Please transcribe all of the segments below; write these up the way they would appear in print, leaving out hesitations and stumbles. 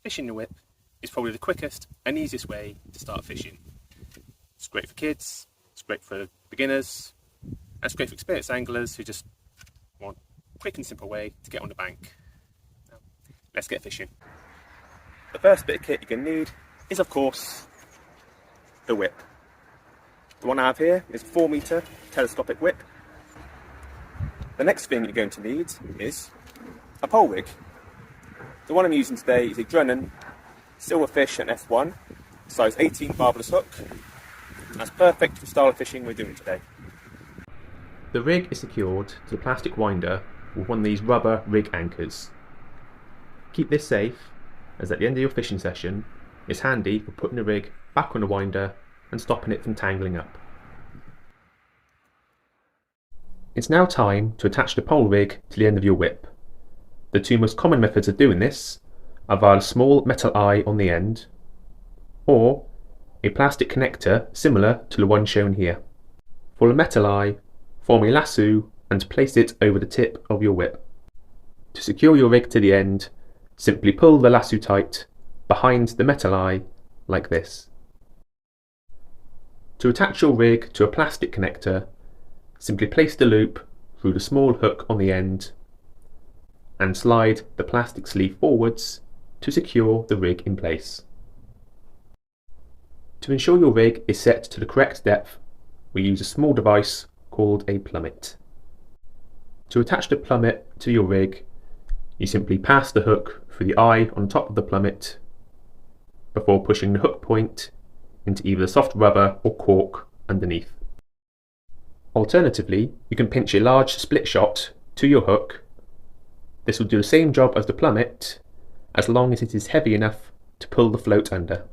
fishing the whip is probably the quickest and easiest way to start fishing. It's great for kids, it's great for beginners, and it's great for experienced anglers who just want a quick and simple way to get on the bank. Now, let's get fishing. The first bit of kit you're going to need is, of course, the whip. The one I have here is a 4-metre telescopic whip. The next thing you're going to need is a pole rig. The one I'm using today is a Drunnen silverfish and F1, size 18 barbless hook. That's perfect for the style of fishing we're doing today. The rig is secured to the plastic winder with one of these rubber rig anchors. Keep this safe, as at the end of your fishing session, it's handy for putting the rig back on the winder and stopping it from tangling up. It's now time to attach the pole rig to the end of your whip. The two most common methods of doing this are via a small metal eye on the end, or a plastic connector similar to the one shown here. For the metal eye, form a lasso and place it over the tip of your whip. To secure your rig to the end, simply pull the lasso tight behind the metal eye like this. To attach your rig to a plastic connector, simply place the loop through the small hook on the end and slide the plastic sleeve forwards to secure the rig in place. To ensure your rig is set to the correct depth, we use a small device called a plummet. To attach the plummet to your rig, you simply pass the hook through the eye on top of the plummet before pushing the hook point into either the soft rubber or cork underneath. Alternatively, you can pinch a large split shot to your hook. This will do the same job as the plummet, as long as it is heavy enough to pull the float under.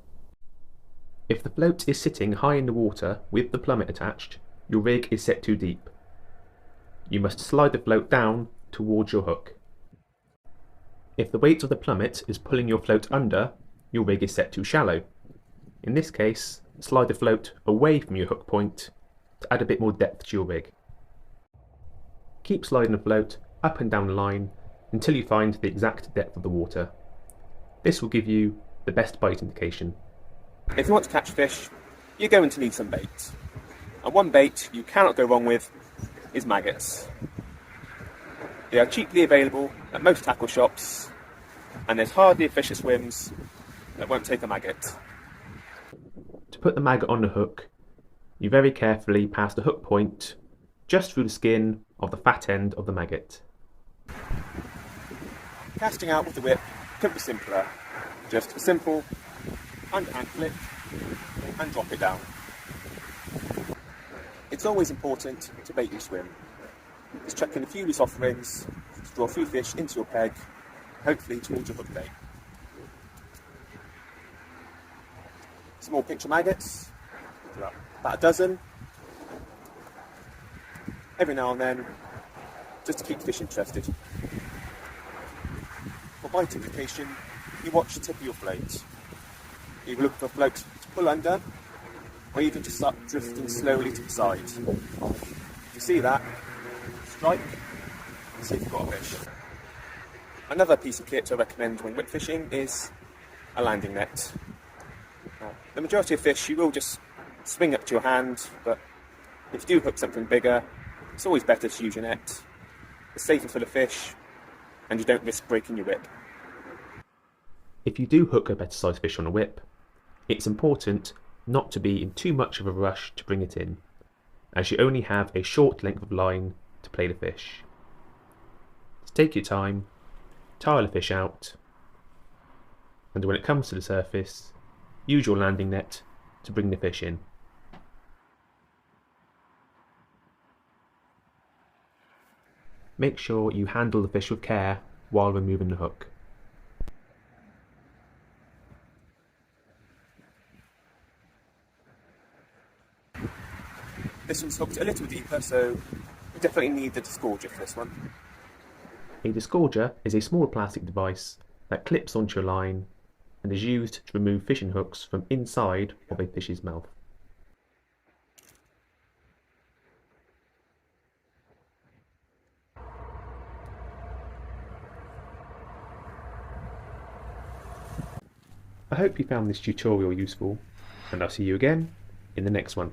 If the float is sitting high in the water with the plummet attached, your rig is set too deep. You must slide the float down towards your hook. If the weight of the plummet is pulling your float under, your rig is set too shallow. In this case, slide the float away from your hook point to add a bit more depth to your rig. Keep sliding the float up and down the line until you find the exact depth of the water. This will give you the best bite indication. If you want to catch fish, you're going to need some bait. And one bait you cannot go wrong with is maggots. They are cheaply available at most tackle shops, and there's hardly a fish that swims that won't take a maggot. To put the maggot on the hook, you very carefully pass the hook point just through the skin of the fat end of the maggot. Casting out with the whip couldn't be simpler. Just a simple underhand flick and drop it down. It's always important to bait your swim. Just chuck in a few loose off rings to draw a few fish into your peg, hopefully towards your hook bait. Small pinch of maggots, about a dozen, every now and then, just to keep the fish interested. For bite indication, you watch the tip of your float. You look for a float to pull under, or even to start drifting slowly to the side. If you see that, strike and see if you've got a fish. Another piece of kit I recommend when whip fishing is a landing net. The majority of fish you will just swing up to your hand, but if you do hook something bigger, it's always better to use your net. It's safer for the fish, and you don't risk breaking your whip. If you do hook a better sized fish on a whip, it's important not to be in too much of a rush to bring it in, as you only have a short length of line to play the fish. So take your time, tire the fish out, and when it comes to the surface, use your landing net to bring the fish in. Make sure you handle the fish with care while removing the hook. This one's hooked a little deeper, so we definitely need the disgorger for this one. A disgorger is a small plastic device that clips onto your line and is used to remove fishing hooks from inside of a fish's mouth. I hope you found this tutorial useful, and I'll see you again in the next one.